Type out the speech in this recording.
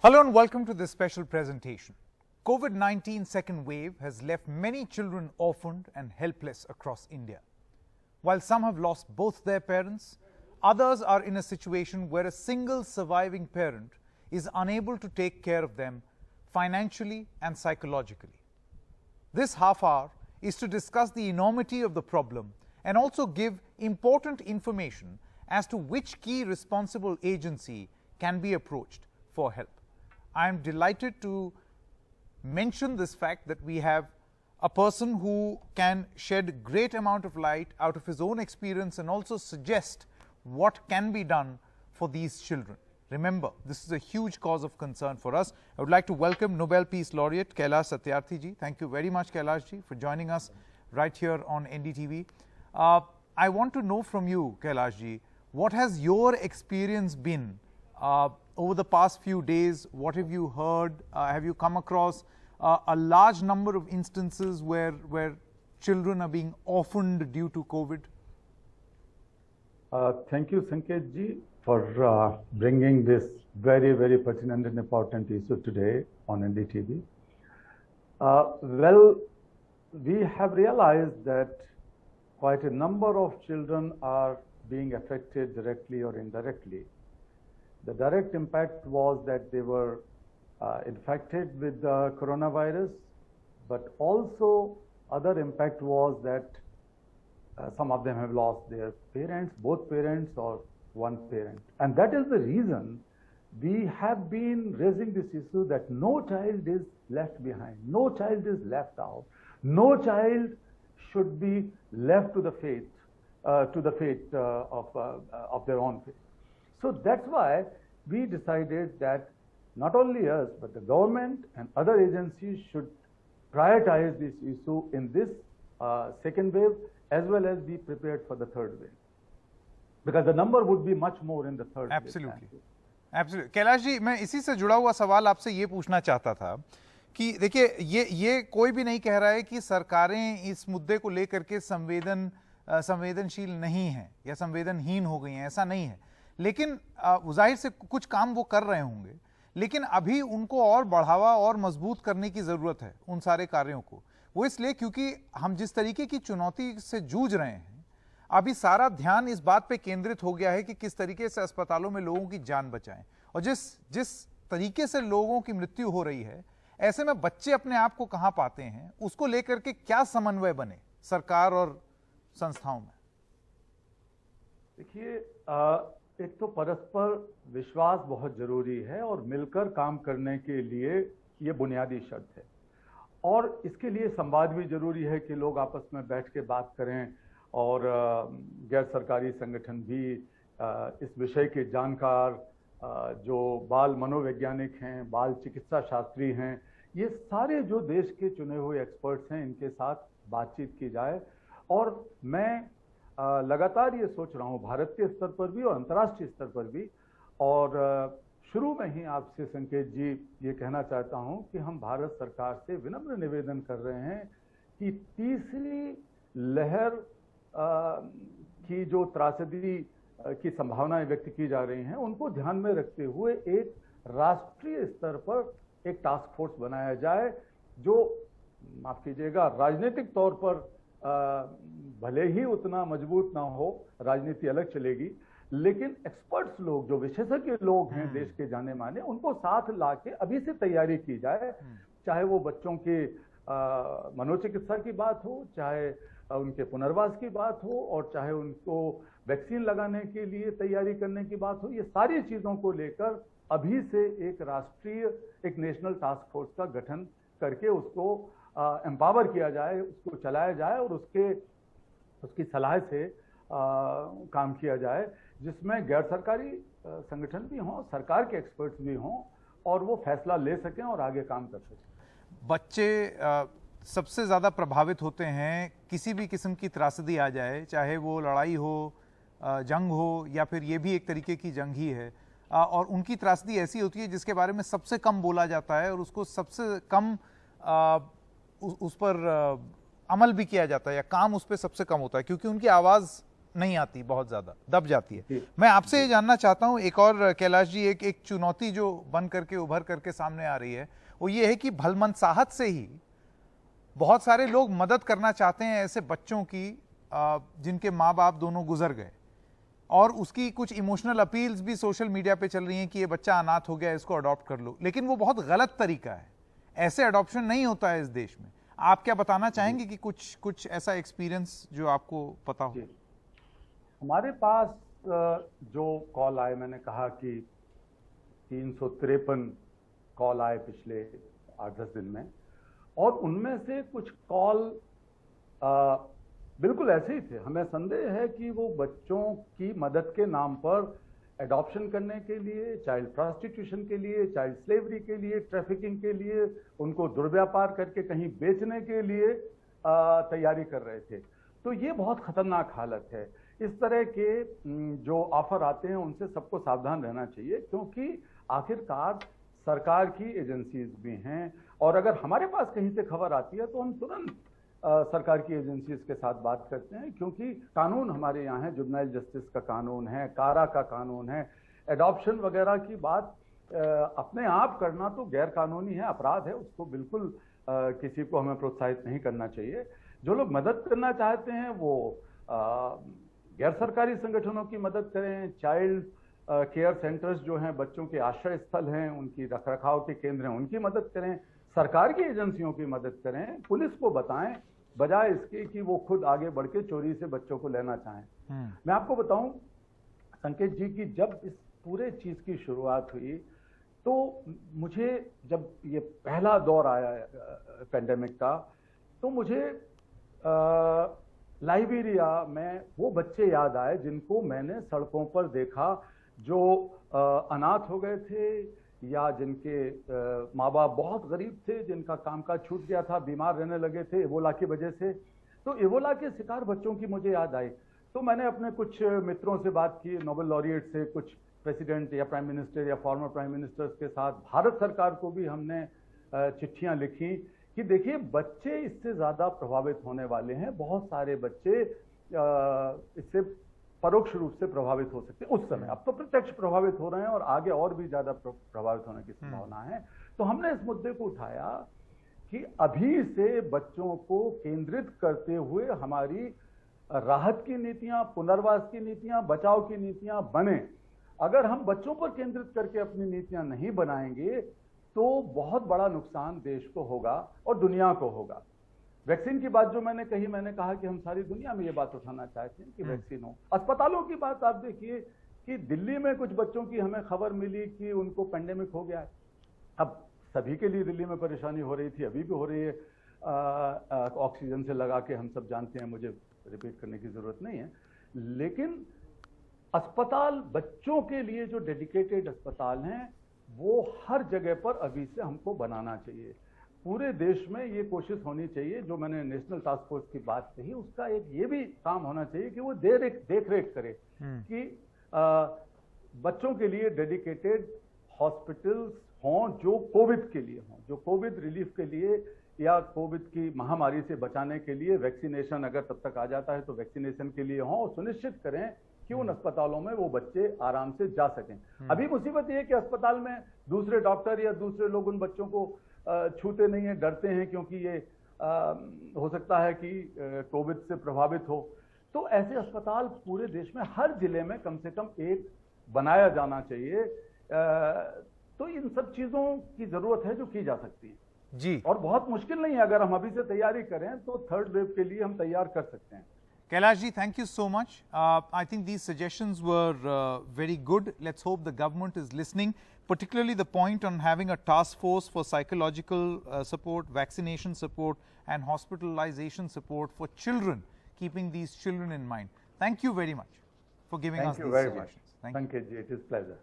Hello and welcome to this special presentation. COVID-19 second wave has left many children orphaned and helpless across India. While some have lost both their parents, others are in a situation where a single surviving parent is unable to take care of them financially and psychologically. This half hour is to discuss the enormity of the problem and also give important information as to which key responsible agency can be approached for help. I am delighted to mention this fact that we have a person who can shed great amount of light out of his own experience and also suggest what can be done for these children. Remember, this is a huge cause of concern for us. I would like to welcome Nobel Peace Laureate Kailash Satyarthi ji. Thank you very much, Kailash ji, for joining us right here on NDTV. I want to know from you, Kailash ji, what has your experience been over the past few days? What have you heard? Have you come across a large number of instances where children are being orphaned due to COVID? Thank you, Sanket ji, for bringing this very, very pertinent and important issue today on NDTV. Well, we have realized that quite a number of children are being affected directly or indirectly. The direct impact was that they were infected with the coronavirus, but also other impact was that some of them have lost their parents, both parents or one parent. And that is the reason we have been raising this issue that no child is left behind, no child is left out, no child should be left to the fate of their own fate. So that's why we decided that not only us, but the government and other agencies should prioritize this issue in this second wave, as well as be prepared for the third wave, because the number would be much more in the third wave. Absolutely. Kailash ji, मैं इसी से जुड़ा हुआ सवाल आपसे ये पूछना चाहता था कि देखिए, ये कोई भी नहीं कह रहा है कि सरकारें इस मुद्दे को लेकर के संवेदनशील नहीं है या संवेदनहीन हो गई हैं, ऐसा नहीं है। लेकिन जाहिर से कुछ काम वो कर रहे होंगे, लेकिन अभी उनको और बढ़ावा और मजबूत करने की ज़रूरत है उन सारे कार्यों को। वो इसलिए क्योंकि हम जिस तरीके की चुनौती से जूझ रहे हैं, अभी सारा ध्यान इस बात पे केंद्रित हो गया है कि किस तरीके से अस्पतालों में लोगों की जान बचाएं। और जिस तरीके से लोगों की मृत्यु हो रही है, ऐसे में बच्चे अपने आप को कहाँ पाते हैं, उसको लेकर के क्या समन्वय बने सरकार और संस्थाओं में? देखिए, एक तो परस्पर विश्वास बहुत जरूरी है और मिलकर काम करने के लिए ये बुनियादी शर्त है। और इसके लिए संवाद भी जरूरी है कि लोग आपस में बैठ के बात करें और गैर सरकारी संगठन भी इस विषय के जानकार, जो बाल मनोवैज्ञानिक हैं, बाल चिकित्सा शास्त्री हैं, ये सारे जो देश के चुने हुए एक्सपर्ट्स हैं, इनके साथ बातचीत की जाए। और मैं लगातार ये सोच रहा हूँ भारत के स्तर पर भी और अंतर्राष्ट्रीय स्तर पर भी, और शुरू में ही आपसे संकेत जी ये कहना चाहता हूँ कि हम भारत सरकार से विनम्र निवेदन कर रहे हैं कि तीसरी लहर की जो त्रासदी की संभावनाएं व्यक्त की जा रही हैं, उनको ध्यान में रखते हुए एक राष्ट्रीय स्तर पर एक टास्क फोर्स बनाया जाए, जो माफ कीजिएगा राजनीतिक तौर पर भले ही उतना मजबूत ना हो, राजनीति अलग चलेगी, लेकिन एक्सपर्ट्स लोग, जो विशेषज्ञ लोग हैं देश के जाने माने, उनको साथ लाके अभी से तैयारी की जाए। चाहे वो बच्चों के मनोचिकित्सा की बात हो, चाहे उनके पुनर्वास की बात हो, और चाहे उनको वैक्सीन लगाने के लिए तैयारी करने की बात हो, ये सारी चीजों को लेकर अभी से एक राष्ट्रीय, एक नेशनल टास्क फोर्स का गठन करके उसको एम्पावर किया जाए, उसको चलाया जाए और उसकी सलाह से काम किया जाए, जिसमें गैर सरकारी संगठन भी हों, सरकार के एक्सपर्ट्स भी हों, और वो फैसला ले सकें और आगे काम कर सकें। बच्चे सबसे ज़्यादा प्रभावित होते हैं किसी भी किस्म की त्रासदी आ जाए, चाहे वो लड़ाई हो, जंग हो, या फिर ये भी एक तरीके की जंग ही है। और उनकी त्रासदी ऐसी होती है जिसके बारे में सबसे कम बोला जाता है और उसको सबसे कम उस पर अमल भी किया जाता है या काम उस पर सबसे कम होता है, क्योंकि उनकी आवाज़ नहीं आती, बहुत ज्यादा दब जाती है। मैं आपसे ये जानना चाहता हूँ, एक और कैलाश जी, एक चुनौती जो बन करके उभर करके सामने आ रही है वो ये है कि भलमनसाहत से ही बहुत सारे लोग मदद करना चाहते हैं ऐसे बच्चों की जिनके माँ बाप दोनों गुजर गए, और उसकी कुछ इमोशनल अपील्स भी सोशल मीडिया पे चल रही हैं कि ये बच्चा अनाथ हो गया, इसको अडॉप्ट कर लो, लेकिन वो बहुत गलत तरीका है, ऐसे अडॉप्शन नहीं होता है इस देश में। आप क्या बताना चाहेंगे कि कुछ ऐसा एक्सपीरियंस जो आपको पता हो? हमारे पास जो कॉल आए, मैंने कहा कि 353 कॉल आए पिछले 8-10 दिन में, और उनमें से कुछ कॉल बिल्कुल ऐसे ही थे। हमें संदेह है कि वो बच्चों की मदद के नाम पर एडॉप्शन करने के लिए, चाइल्ड प्रोस्टिट्यूशन के लिए, चाइल्ड स्लेवरी के लिए, ट्रैफिकिंग के लिए, उनको दुर्व्यापार करके कहीं बेचने के लिए तैयारी कर रहे थे। तो ये बहुत खतरनाक हालत है। इस तरह के जो ऑफर आते हैं उनसे सबको सावधान रहना चाहिए, क्योंकि आखिरकार सरकार की एजेंसीज भी हैं, और अगर हमारे पास कहीं से खबर आती है तो हम तुरंत सरकार की एजेंसीज के साथ बात करते हैं, क्योंकि कानून हमारे यहाँ है, जुवेनाइल जस्टिस का कानून है, कारा का कानून है। एडॉप्शन वगैरह की बात अपने आप करना तो गैर कानूनी है, अपराध है, उसको बिल्कुल किसी को हमें प्रोत्साहित नहीं करना चाहिए। जो लोग मदद करना चाहते हैं वो गैर सरकारी संगठनों की मदद करें, चाइल्ड केयर सेंटर्स जो हैं, बच्चों के आश्रय स्थल हैं, उनकी रखरखाव के केंद्र हैं, उनकी मदद करें, सरकार की एजेंसियों की मदद करें, पुलिस को बताएं, बजाय इसके कि वो खुद आगे बढ़ के चोरी से बच्चों को लेना चाहें। मैं आपको बताऊं संकेत जी कि जब इस पूरे चीज की शुरुआत हुई तो मुझे, जब ये पहला दौर आया पेंडेमिक का, तो मुझे लाइबेरिया में वो बच्चे याद आए जिनको मैंने सड़कों पर देखा, जो अनाथ हो गए थे या जिनके माँ बाप बहुत गरीब थे, जिनका कामकाज छूट गया था, बीमार रहने लगे थे इबोला की वजह से। तो इबोला के शिकार बच्चों की मुझे याद आई। तो मैंने अपने कुछ मित्रों से बात की, नोबेल लॉरिएट से, कुछ प्रेसिडेंट या प्राइम मिनिस्टर या फॉर्मर प्राइम मिनिस्टर्स के साथ, भारत सरकार को भी हमने चिट्ठियां लिखी कि देखिए बच्चे इससे ज्यादा प्रभावित होने वाले हैं, बहुत सारे बच्चे इससे परोक्ष रूप से प्रभावित हो सकते हैं उस समय। अब तो प्रत्यक्ष प्रभावित हो रहे हैं और आगे और भी ज्यादा प्रभावित होने की संभावना है। तो हमने इस मुद्दे को उठाया कि अभी से बच्चों को केंद्रित करते हुए हमारी राहत की नीतियां, पुनर्वास की नीतियां, बचाव की नीतियां बने। अगर हम बच्चों पर केंद्रित करके अपनी नीतियां नहीं बनाएंगे तो बहुत बड़ा नुकसान देश को होगा और दुनिया को होगा। वैक्सीन की बात जो मैंने कही, मैंने कहा कि हम सारी दुनिया में ये बात उठाना चाहते हैं कि वैक्सीन हो। अस्पतालों की बात आप देखिए कि दिल्ली में कुछ बच्चों की हमें खबर मिली कि उनको पेंडेमिक हो गया है। अब सभी के लिए दिल्ली में परेशानी हो रही थी, अभी भी हो रही है, ऑक्सीजन से लगा के, हम सब जानते हैं, मुझे रिपीट करने की जरूरत नहीं है। लेकिन अस्पताल, बच्चों के लिए जो डेडिकेटेड अस्पताल हैं, वो हर जगह पर अभी से हमको बनाना चाहिए। पूरे देश में ये कोशिश होनी चाहिए, जो मैंने नेशनल टास्क फोर्स की बात कही, उसका एक ये भी काम होना चाहिए कि वो देख रेख करे कि बच्चों के लिए डेडिकेटेड हॉस्पिटल्स हों जो कोविड के लिए हों, जो कोविड रिलीफ के लिए या कोविड की महामारी से बचाने के लिए वैक्सीनेशन अगर तब तक आ जाता है तो वैक्सीनेशन के लिए हों, और सुनिश्चित करें कि उन अस्पतालों में वो बच्चे आराम से जा सकें। अभी मुसीबत ये है कि अस्पताल में दूसरे डॉक्टर या दूसरे लोग उन बच्चों को छूते नहीं है, डरते हैं, क्योंकि ये हो सकता है कि कोविड से प्रभावित हो। तो ऐसे अस्पताल पूरे देश में हर जिले में कम से कम एक बनाया जाना चाहिए। तो इन सब चीजों की जरूरत है जो की जा सकती है जी, और बहुत मुश्किल नहीं है। अगर हम अभी से तैयारी करें तो थर्ड वेव के लिए हम तैयार कर सकते हैं। Kailash ji, thank you so much. I think these suggestions were very good. Let's hope the government is listening, particularly the point on having a task force for psychological support, vaccination support and hospitalization support for children, keeping these children in mind. Thank you very much for giving us these suggestions. Thank you, it is a pleasure.